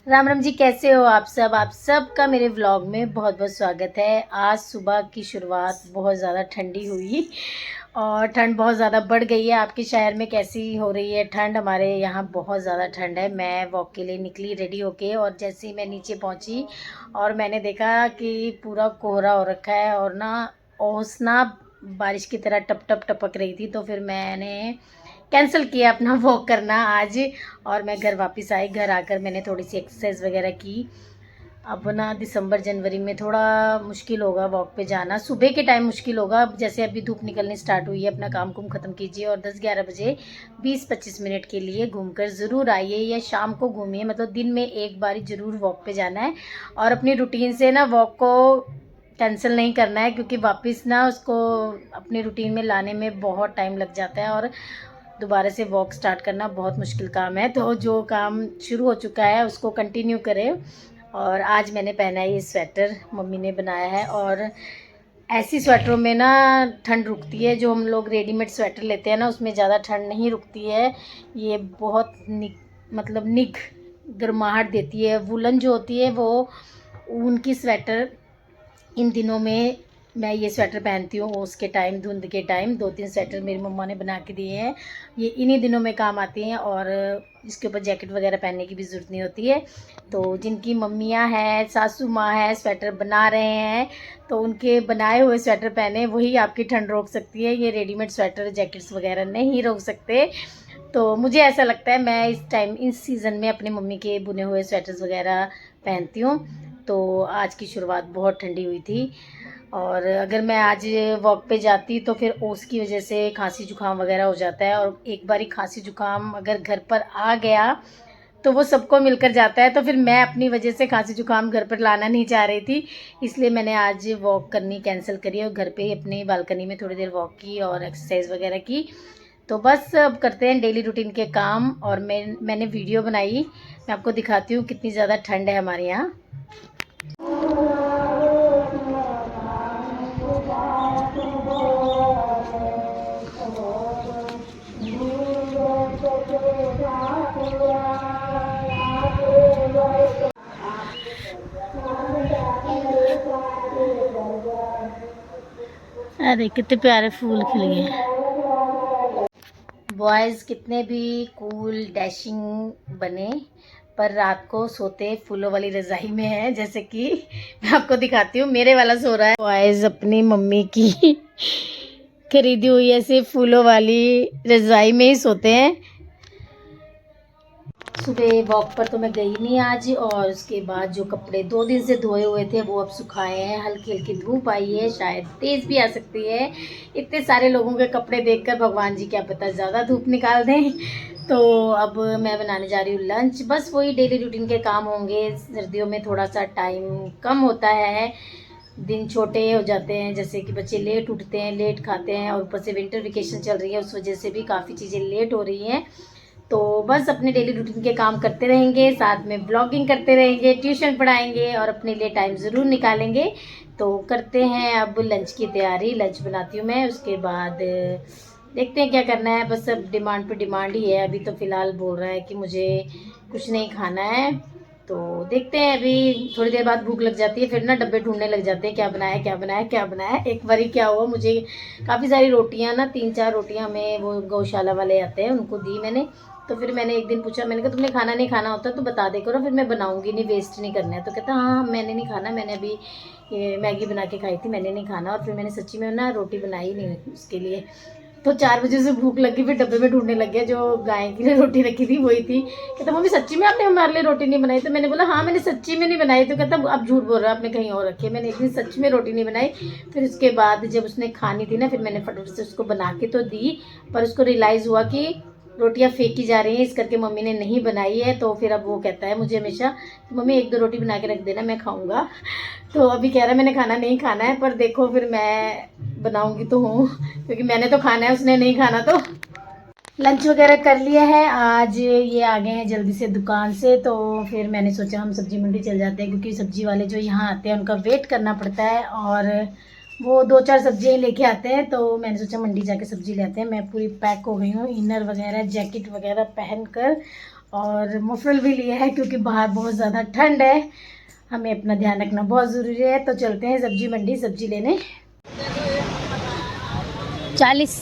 राम राम जी, कैसे हो आप सब? आप सब का मेरे व्लॉग में बहुत बहुत स्वागत है। आज सुबह की शुरुआत बहुत ज़्यादा ठंडी हुई और ठंड बहुत ज़्यादा बढ़ गई है। आपके शहर में कैसी हो रही है ठंड? हमारे यहाँ बहुत ज़्यादा ठंड है। मैं वॉक के लिए निकली रेडी होके, और जैसे ही मैं नीचे पहुँची और मैंने देखा कि पूरा कोहरा हो रखा है और ना ओस ना बारिश की तरह टप टप टपक रही थी। तो फिर मैंने कैंसिल किया अपना वॉक करना आज, और मैं घर वापस आई। घर आकर मैंने थोड़ी सी एक्सरसाइज वगैरह की। अब ना दिसंबर जनवरी में थोड़ा मुश्किल होगा वॉक पे जाना। सुबह के टाइम मुश्किल होगा। अब जैसे अभी धूप निकलनी स्टार्ट हुई है, अपना काम कुम ख़त्म कीजिए और 10-11 बजे 20-25 मिनट के लिए घूमकर ज़रूर आइए, या शाम को घूमिए। मतलब दिन में एक बार ज़रूर वॉक पे जाना है, और अपनी रूटीन से ना वॉक को कैंसिल नहीं करना है, क्योंकि वापस ना उसको अपनी रूटीन में लाने में बहुत टाइम लग जाता है और दोबारा से वॉक स्टार्ट करना बहुत मुश्किल काम है। तो जो काम शुरू हो चुका है उसको कंटिन्यू करें। और आज मैंने पहना है ये स्वेटर, मम्मी ने बनाया है। और ऐसी स्वेटरों में ना ठंड रुकती है। जो हम लोग रेडीमेड स्वेटर लेते हैं ना, उसमें ज़्यादा ठंड नहीं रुकती है। ये बहुत मतलब निग गर्माहट देती है। वुलन जो होती है वो ऊन की स्वेटर, इन दिनों में मैं ये स्वेटर पहनती हूँ। ओस के टाइम, धुंध के टाइम 2-3 स्वेटर मेरी मम्मा ने बना के दिए हैं। ये इन्हीं दिनों में काम आती हैं, और इसके ऊपर जैकेट वगैरह पहनने की भी ज़रूरत नहीं होती है। तो जिनकी मम्मियाँ हैं, सासू माँ है, स्वेटर बना रहे हैं, तो उनके बनाए हुए स्वेटर पहने, वही आपकी ठंड रोक सकती है। ये रेडीमेड स्वेटर जैकेट्स वगैरह नहीं रोक सकते। तो मुझे ऐसा लगता है, मैं इस टाइम इस सीज़न में अपनी मम्मी के बुने हुए स्वेटर्स वगैरह पहनती हूँ। तो आज की शुरुआत बहुत ठंडी हुई थी, और अगर मैं आज वॉक पे जाती तो फिर ओस की वजह से खांसी जुकाम वगैरह हो जाता है। और एक बारी खांसी जुकाम अगर घर पर आ गया तो वो सबको मिलकर जाता है। तो फिर मैं अपनी वजह से खांसी जुकाम घर पर लाना नहीं चाह रही थी, इसलिए मैंने आज वॉक करनी कैंसिल करी और घर पे ही अपनी बालकनी में थोड़ी देर वॉक की और एक्सरसाइज वगैरह की। तो बस अब करते हैं डेली रूटीन के काम। और मैंने वीडियो बनाई, मैं आपको दिखाती हूँ कितनी ज़्यादा ठंड है हमारे यहाँ। अरे कितने प्यारे फूल खिल गए। बॉयज़ कितने भी कूल डैशिंग बने, पर रात को सोते फूलों वाली रज़ाई में है। जैसे कि मैं आपको दिखाती हूँ, मेरे वाला सो रहा है। बॉयज़ अपनी मम्मी की खरीदी हुई ऐसे फूलों वाली रज़ाई में ही सोते हैं। सुबह वॉक पर तो मैं गई नहीं आज, और उसके बाद जो कपड़े 2 दिन से धोए हुए थे वो अब सुखाए हैं। हल्की हल्की धूप आई है, शायद तेज़ भी आ सकती है। इतने सारे लोगों के कपड़े देखकर भगवान जी क्या पता ज़्यादा धूप निकाल दें। तो अब मैं बनाने जा रही हूँ लंच। बस वही डेली रूटीन के काम होंगे। सर्दियों में थोड़ा सा टाइम कम होता है, दिन छोटे हो जाते हैं। जैसे कि बच्चे लेट उठते हैं, लेट खाते हैं, और ऊपर से विंटर वेकेशन चल रही है, उस वजह से भी काफ़ी चीज़ें लेट हो रही हैं। तो बस अपने डेली रूटीन के काम करते रहेंगे, साथ में ब्लॉगिंग करते रहेंगे, ट्यूशन पढ़ाएंगे और अपने लिए टाइम ज़रूर निकालेंगे। तो करते हैं अब लंच की तैयारी। लंच बनाती हूँ मैं, उसके बाद देखते हैं क्या करना है। बस अब डिमांड पे डिमांड ही है। अभी तो फ़िलहाल बोल रहा है कि मुझे कुछ नहीं खाना है, तो देखते हैं। अभी थोड़ी देर बाद भूख लग जाती है, फिर ना डब्बे ढूंढने लग जाते हैं, क्या बनाया क्या बनाया क्या बनाया। एक बारी क्या हुआ, मुझे काफ़ी सारी रोटियां ना, 3-4 रोटियां में वो गौशाला वाले आते हैं उनको दी मैंने। तो फिर मैंने एक दिन पूछा, मैंने कहा तुमने खाना नहीं खाना होता तो बता दे करो, फिर मैं बनाऊंगी नहीं, वेस्ट नहीं करना है। तो कहता हाँ मैंने नहीं खाना, मैंने अभी ये मैगी बना के खाई थी, मैंने नहीं खाना। और फिर मैंने सच्ची में ना रोटी बनाई नहीं उसके लिए। तो 4 बजे से भूख लगी, फिर डब्बे में ढूंढने लग गया। जो गाय के लिए रोटी रखी थी वही थी। कहता मम्मी सच्ची में आपने हमारे लिए रोटी नहीं बनाई? तो मैंने बोला हाँ मैंने सच्ची में नहीं बनाई। तो कहता अब झूठ बोल रहा है, आपने कहीं और रखी है। मैंने एक दिन सच में रोटी नहीं बनाई। फिर उसके बाद जब उसने खानी थी ना, फिर मैंने फटाफट से उसको बना के तो दी, पर उसको रियलाइज़ हुआ कि रोटियां फेंकी जा रही हैं, इस करके मम्मी ने नहीं बनाई है। तो फिर अब वो कहता है मुझे हमेशा कि मम्मी 1-2 रोटी बना के रख देना, मैं खाऊंगा। तो अभी कह रहा है मैंने खाना नहीं खाना है, पर देखो फिर मैं बनाऊंगी तो हूँ, क्योंकि मैंने तो खाना है, उसने नहीं खाना। तो लंच वगैरह कर लिया है। आज ये आ गए हैं जल्दी से दुकान से, तो फिर मैंने सोचा हम सब्जी मंडी चल जाते हैं, क्योंकि सब्जी वाले जो यहाँ आते हैं उनका वेट करना पड़ता है, और वो 2-4 सब्जियाँ लेके आते हैं। तो मैंने सोचा मंडी जाके सब्जी लेते हैं। मैं पूरी पैक हो गई हूँ, इनर वगैरह जैकेट वगैरह पहन कर, और मफरल भी लिया है क्योंकि बाहर बहुत ज़्यादा ठंड है, हमें अपना ध्यान रखना बहुत ज़रूरी है। तो चलते हैं सब्जी मंडी सब्जी लेने। 40।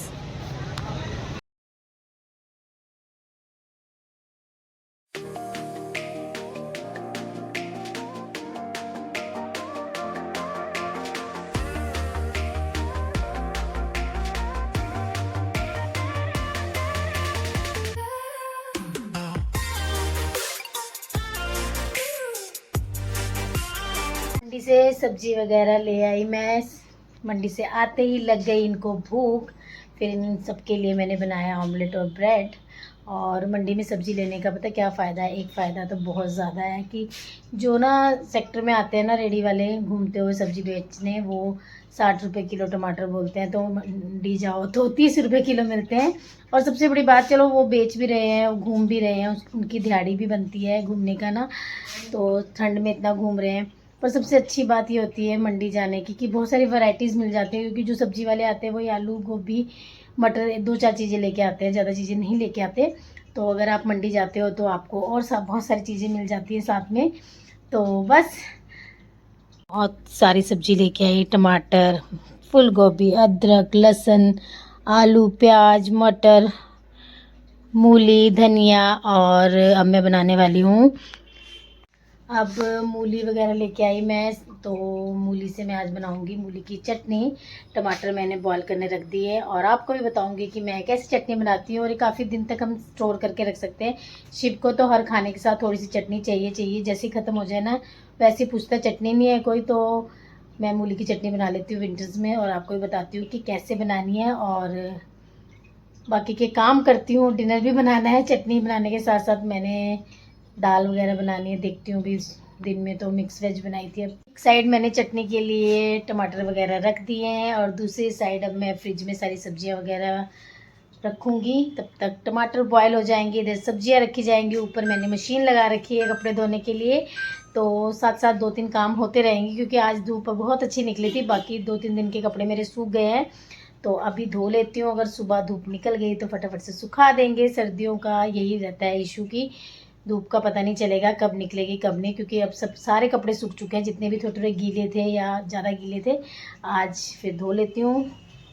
मंडी से सब्जी वगैरह ले आई मैं। मंडी से आते ही लग गई इनको भूख। फिर इन सबके लिए मैंने बनाया ऑमलेट और ब्रेड। और मंडी में सब्ज़ी लेने का पता क्या फ़ायदा है? एक फ़ायदा तो बहुत ज़्यादा है कि जो ना सेक्टर में आते हैं ना रेडी वाले घूमते हुए सब्ज़ी बेचने, वो 60 रुपये किलो टमाटर बोलते हैं, तो मंडी जाओ तो 30 रुपये किलो मिलते हैं। और सबसे बड़ी बात, चलो वो बेच भी रहे हैं, घूम भी रहे हैं, उनकी दिहाड़ी भी बनती है घूमने का ना, तो ठंड में इतना घूम रहे हैं। पर सबसे अच्छी बात ये होती है मंडी जाने की कि बहुत सारी वैरायटीज़ मिल जाती है, क्योंकि जो सब्ज़ी वाले आते हैं वही आलू गोभी मटर 2-4 चीज़ें लेके आते हैं, ज़्यादा चीज़ें नहीं लेके आते। तो अगर आप मंडी जाते हो तो आपको और सब बहुत सारी चीज़ें मिल जाती है साथ में। तो बस बहुत सारी सब्ज़ी लेके आई, टमाटर, फूल गोभी, अदरक, लहसुन, आलू, प्याज, मटर, मूली, धनिया। और अब मैं बनाने वाली हूँ, अब मूली वगैरह लेके आई मैं। तो मूली से मैं आज बनाऊंगी मूली की चटनी। टमाटर मैंने बॉईल करने रख दिए, और आपको भी बताऊंगी कि मैं कैसे चटनी बनाती हूँ। और ये काफ़ी दिन तक हम स्टोर करके रख सकते हैं। शिव को तो हर खाने के साथ थोड़ी सी चटनी चाहिए, जैसे ही ख़त्म हो जाए ना वैसे ही पूछता चटनी नहीं है कोई, तो मैं मूली की चटनी बना लेती हूँ विंटर्स में, और आपको भी बताती हूँ कि कैसे बनानी है। और बाकी के काम करती हूँ, डिनर भी बनाना है, चटनी बनाने के साथ साथ मैंने दाल वगैरह बनानी है, देखती हूँ भी। इस दिन में तो मिक्स वेज बनाई थी। अब एक साइड मैंने चटनी के लिए टमाटर वगैरह रख दिए हैं, और दूसरी साइड अब मैं फ्रिज में सारी सब्जियां वगैरह रखूँगी। तब तक टमाटर बॉयल हो जाएंगे, इधर सब्जियां रखी जाएंगी। ऊपर मैंने मशीन लगा रखी है कपड़े धोने के लिए, तो साथ साथ 2-3 काम होते रहेंगे, क्योंकि आज धूप बहुत अच्छी निकली थी। बाकी 2-3 दिन के कपड़े मेरे सूख गए हैं, तो अभी धो लेती हूँ। अगर सुबह धूप निकल गई तो फटाफट से सुखा देंगे। सर्दियों का यही रहता है इशू की धूप का पता नहीं चलेगा कब निकलेगी कब नहीं, क्योंकि अब सब सारे कपड़े सूख चुके हैं, जितने भी थोड़े थोड़े गीले थे या ज़्यादा गीले थे। आज फिर धो लेती हूँ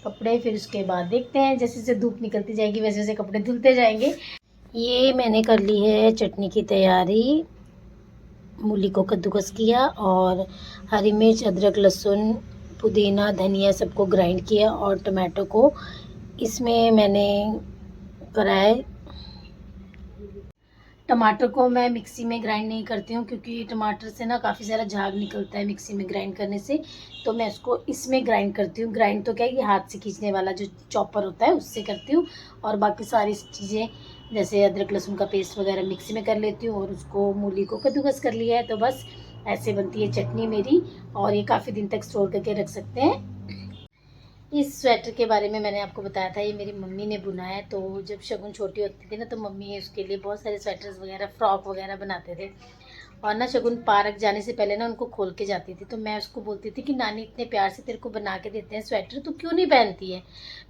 कपड़े, फिर उसके बाद देखते हैं, जैसे जैसे धूप निकलती जाएगी वैसे वैसे कपड़े धुलते जाएंगे। ये मैंने कर ली है चटनी की तैयारी। मूली को कद्दूकस किया, और हरी मिर्च, अदरक, लहसुन, पुदीना, धनिया सबको ग्राइंड किया, और टमाटो को इसमें मैंने कराया। टमाटर को मैं मिक्सी में ग्राइंड नहीं करती हूँ, क्योंकि टमाटर से ना काफ़ी सारा झाग निकलता है मिक्सी में ग्राइंड करने से, तो मैं उसको इसमें ग्राइंड करती हूँ। ग्राइंड तो क्या है कि हाथ से खींचने वाला जो चॉपर होता है उससे करती हूँ। और बाकी सारी चीज़ें जैसे अदरक लहसुन का पेस्ट वगैरह मिक्सी में कर लेती हूँ, और उसको मूली को कद्दूकस कर लिया है। तो बस ऐसे बनती है चटनी मेरी, और ये काफ़ी दिन तक स्टोर करके रख सकते हैं। इस स्वेटर के बारे में मैंने आपको बताया था, ये मेरी मम्मी ने बुना है। तो जब शगुन छोटी होती थी ना, तो मम्मी उसके लिए बहुत सारे स्वेटर्स वगैरह, फ्रॉक वगैरह बनाते थे। और ना शगुन पार्क जाने से पहले ना उनको खोल के जाती थी, तो मैं उसको बोलती थी कि नानी इतने प्यार से तेरे को बना के देते हैं स्वेटर, तो क्यों नहीं पहनती है?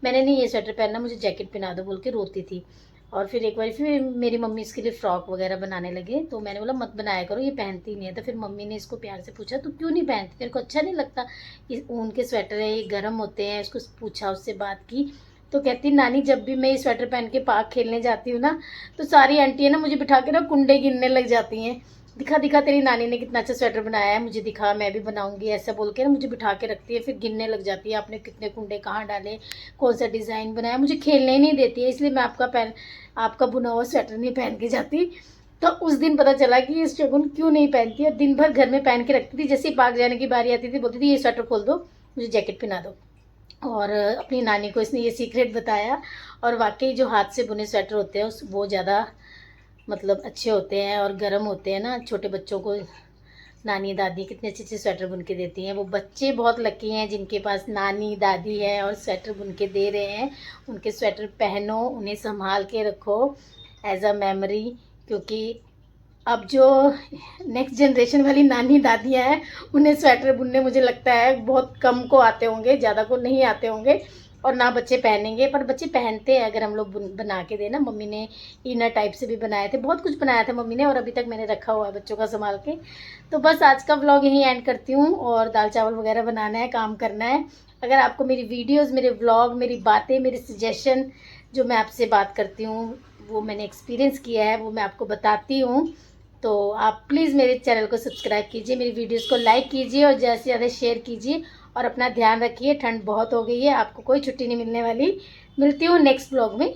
मैंने नहीं ये स्वेटर पहनना, मुझे जैकेट पहना दो बोल के रोती थी। और फिर एक बार फिर मेरी मम्मी इसके लिए फ़्रॉक वगैरह बनाने लगे, तो मैंने बोला मत बनाया करो, ये पहनती नहीं है। तो फिर मम्मी ने इसको प्यार से पूछा तो क्यों नहीं पहनती, तेरे को अच्छा नहीं लगता? ये ऊन के स्वेटर है, ये गर्म होते हैं। उसको पूछा, उससे बात की, तो कहती नानी जब भी मैं ये स्वेटर पहन के पार्क खेलने जाती हूँ ना, तो सारी आंटियाँ ना मुझे बिठा के ना कुंडे गिनने लग जाती हैं। दिखा दिखा तेरी नानी ने कितना अच्छा स्वेटर बनाया है, मुझे दिखा, मैं भी बनाऊंगी, ऐसा बोल के ना मुझे बिठा के रखती है। फिर गिनने लग जाती है आपने कितने कुंडे कहाँ डाले, कौन सा डिज़ाइन बनाया। मुझे खेलने ही नहीं देती है, इसलिए मैं आपका बुना हुआ स्वेटर नहीं पहन के जाती। तो उस दिन पता चला कि ये शगुन क्यों नहीं पहनती है। दिन भर घर में पहन के रखती थी, जैसे ही पार्क जाने की बारी आती थी बोलती थी ये स्वेटर खोल दो, मुझे जैकेट पहना दो। और अपनी नानी को इसने ये सीक्रेट बताया। और वाकई जो हाथ से बुने स्वेटर होते हैं वो ज़्यादा मतलब अच्छे होते हैं और गर्म होते हैं ना। छोटे बच्चों को नानी दादी कितने अच्छे अच्छे स्वेटर बुन के देती हैं। वो बच्चे बहुत लकी हैं जिनके पास नानी दादी है और स्वेटर बुन के दे रहे हैं। उनके स्वेटर पहनो, उन्हें संभाल के रखो एज अ मेमोरी, क्योंकि अब जो नेक्स्ट जनरेशन वाली नानी दादियाँ हैं उन्हें स्वेटर बुनने मुझे लगता है बहुत कम को आते होंगे, ज़्यादा को नहीं आते होंगे। और ना बच्चे पहनेंगे, पर बच्चे पहनते हैं अगर हम लोग बना के देना। मम्मी ने इनर टाइप से भी बनाए थे, बहुत कुछ बनाया था मम्मी ने, और अभी तक मैंने रखा हुआ है बच्चों का संभाल के। तो बस आज का व्लॉग यहीं एंड करती हूँ, और दाल चावल वगैरह बनाना है, काम करना है। अगर आपको मेरी वीडियोज़, मेरे व्लॉग, मेरी बातें, मेरे सजेशन जो मैं आपसे बात करती हूँ, वो मैंने एक्सपीरियंस किया है, वो मैं आपको बताती हूँ, तो आप प्लीज़ मेरे चैनल को सब्सक्राइब कीजिए, मेरी वीडियोस को लाइक कीजिए और ज़्यादा से ज़्यादा शेयर कीजिए। और अपना ध्यान रखिए, ठंड बहुत हो गई है, आपको कोई छुट्टी नहीं मिलने वाली। मिलती हूँ नेक्स्ट ब्लॉग में।